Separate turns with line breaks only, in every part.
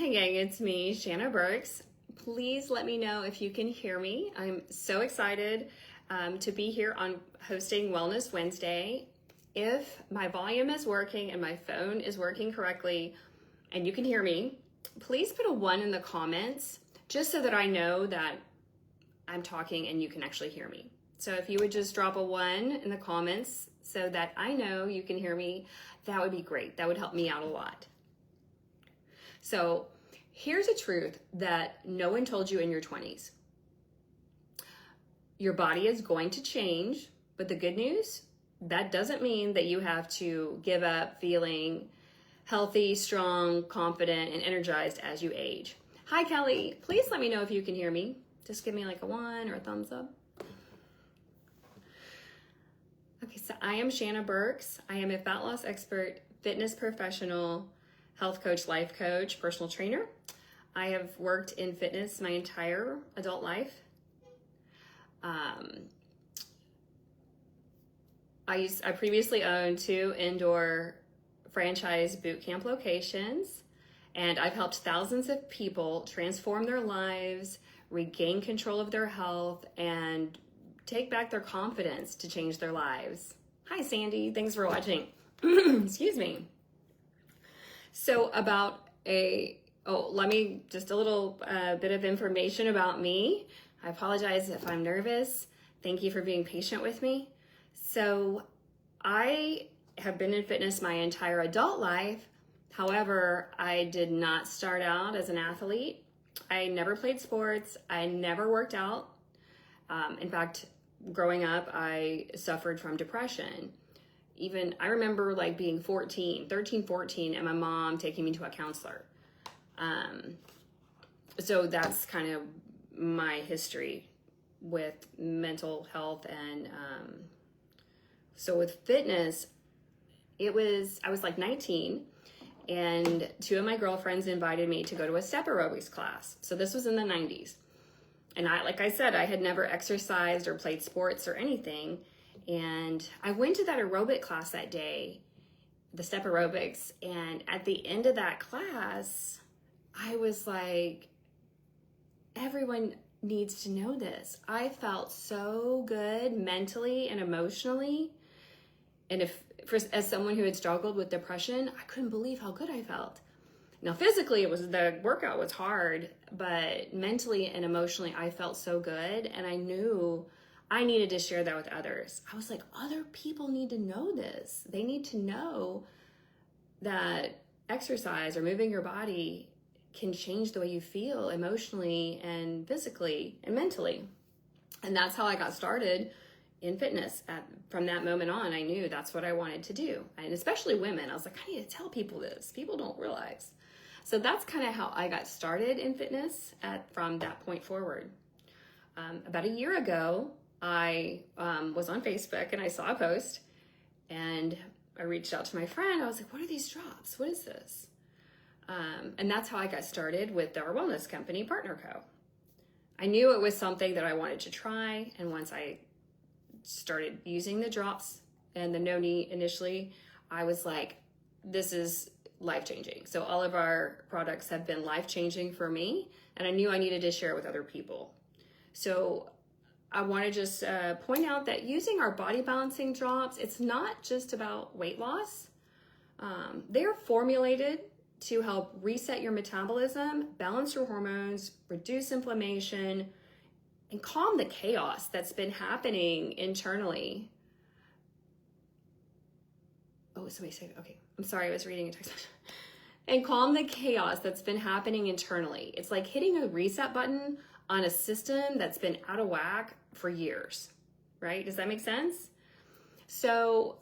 Hey gang, it's me, Shanna Burks. Please let me know if you can hear me. I'm so excited to be here on hosting Wellness Wednesday. If my volume is working and my phone is working correctly and you can hear me, please put a 1 in the comments just so that I know that I'm talking and you can actually hear me. So if you would just drop a 1 in the comments so that I know you can hear me, that would be great. That would help me out a lot. So here's a truth that no one told you in your 20s. Your body is going to change, but the good news, that doesn't mean that you have to give up feeling healthy, strong, confident, and energized as you age. Hi, Kelly. Please let me know if you can hear me. Just give me like a 1 or a thumbs up. Okay, so I am Shanna Burks. I am a fat loss expert, fitness professional, health coach, life coach, personal trainer. I have worked in fitness my entire adult life. I previously owned 2 indoor franchise boot camp locations, and I've helped thousands of people transform their lives, regain control of their health, and take back their confidence to change their lives. Hi, Sandy. Thanks for watching. Excuse me. So let me, just a little bit of information about me. I apologize if I'm nervous. Thank you for being patient with me. So I have been in fitness my entire adult life. However, I did not start out as an athlete. I never played sports. I never worked out. In fact, growing up, I suffered from depression. I remember like being 13, 14, and my mom taking me to a counselor. So that's kind of my history with mental health. And so with fitness, I was like 19, and 2 of my girlfriends invited me to go to a step aerobics class. So this was in the 90s. And like I said, I had never exercised or played sports or anything. And I went to that aerobic class that day, the step aerobics. And at the end of that class, I was like, everyone needs to know this. I felt so good mentally and emotionally. And as someone who had struggled with depression, I couldn't believe how good I felt. Now, physically, the workout was hard, but mentally and emotionally, I felt so good. And I knew I needed to share that with others. I was like, other people need to know this. They need to know that exercise or moving your body can change the way you feel emotionally and physically and mentally. And that's how I got started in fitness. From that moment on, I knew that's what I wanted to do. And especially women, I was like, I need to tell people this. People don't realize. So that's kind of how I got started in fitness from that point forward. About a year ago, I was on Facebook and I saw a post, and I reached out to my friend. I was like, what are these drops? What is this? And that's how I got started with our wellness company, Partner Co. I knew it was something that I wanted to try. And once I started using the drops and the Noni initially, I was like, this is life-changing. So all of our products have been life-changing for me, and I knew I needed to share it with other people. So I want to just point out that using our body balancing drops, it's not just about weight loss. They're formulated to help reset your metabolism, balance your hormones, reduce inflammation, and calm the chaos that's been happening internally. Oh, somebody said, okay, I'm sorry, I was reading a text. And calm the chaos that's been happening internally. It's like hitting a reset button on a system that's been out of whack for years, right? Does that make sense? So,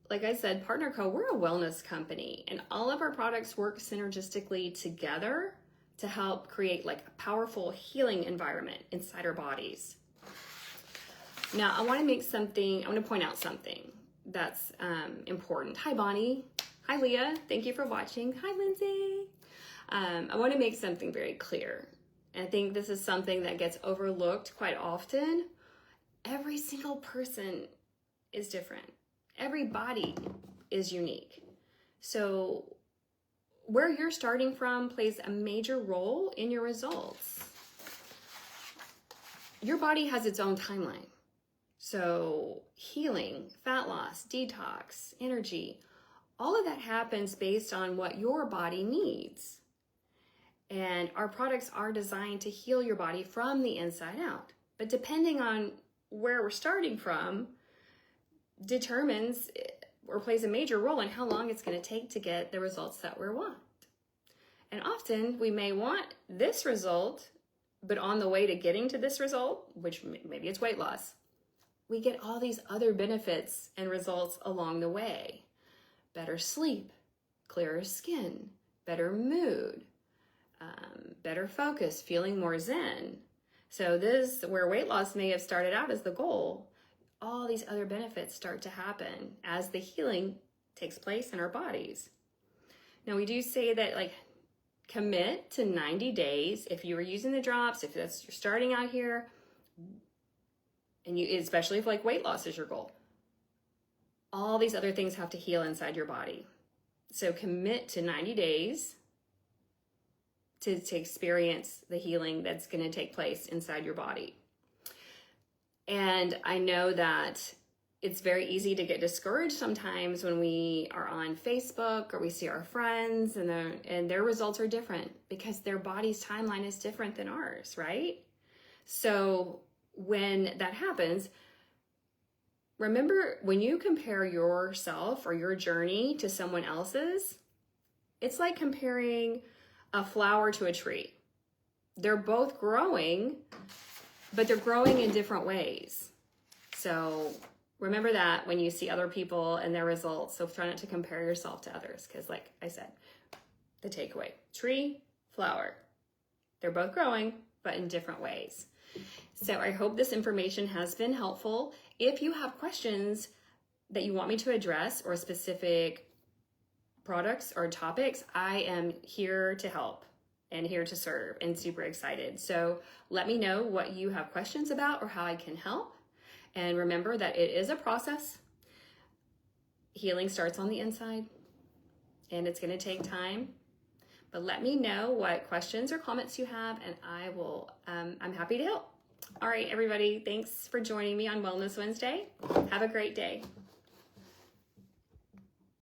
like I said, Partner Co, we're a wellness company, and all of our products work synergistically together to help create like a powerful healing environment inside our bodies. Now, I want to point out something that's important. Hi, Bonnie. Hi, Leah. Thank you for watching. Hi, Lindsay. I want to make something very clear. And I think this is something that gets overlooked quite often. Every single person is different. Every body is unique. So where you're starting from plays a major role in your results. Your body has its own timeline. So healing, fat loss, detox, energy, all of that happens based on what your body needs. And our products are designed to heal your body from the inside out. But depending on where we're starting from, determines or plays a major role in how long it's going to take to get the results that we want. And often we may want this result, but on the way to getting to this result, which maybe it's weight loss, we get all these other benefits and results along the way. Better sleep, clearer skin, better mood, better focus, feeling more zen. So this, where weight loss may have started out as the goal, all these other benefits start to happen as the healing takes place in our bodies. Now we do say that, like, commit to 90 days if you were using the drops, if that's you're starting out here, and you, especially if like weight loss is your goal. All these other things have to heal inside your body. So commit to 90 days to experience the healing that's going to take place inside your body. And I know that it's very easy to get discouraged sometimes when we are on Facebook or we see our friends and their results are different because their body's timeline is different than ours, right? So when that happens, remember, when you compare yourself or your journey to someone else's, it's like comparing a flower to a tree. They're both growing, but they're growing in different ways. So remember that when you see other people and their results. So try not to compare yourself to others, because like I said, the takeaway, tree, flower, they're both growing, but in different ways. So I hope this information has been helpful. If you have questions that you want me to address or specific products or topics, I am here to help and here to serve and super excited. So let me know what you have questions about or how I can help. And remember that it is a process. Healing starts on the inside and it's going to take time. But let me know what questions or comments you have and I will, I'm happy to help. All right, everybody, thanks for joining me on Wellness Wednesday. Have a great day.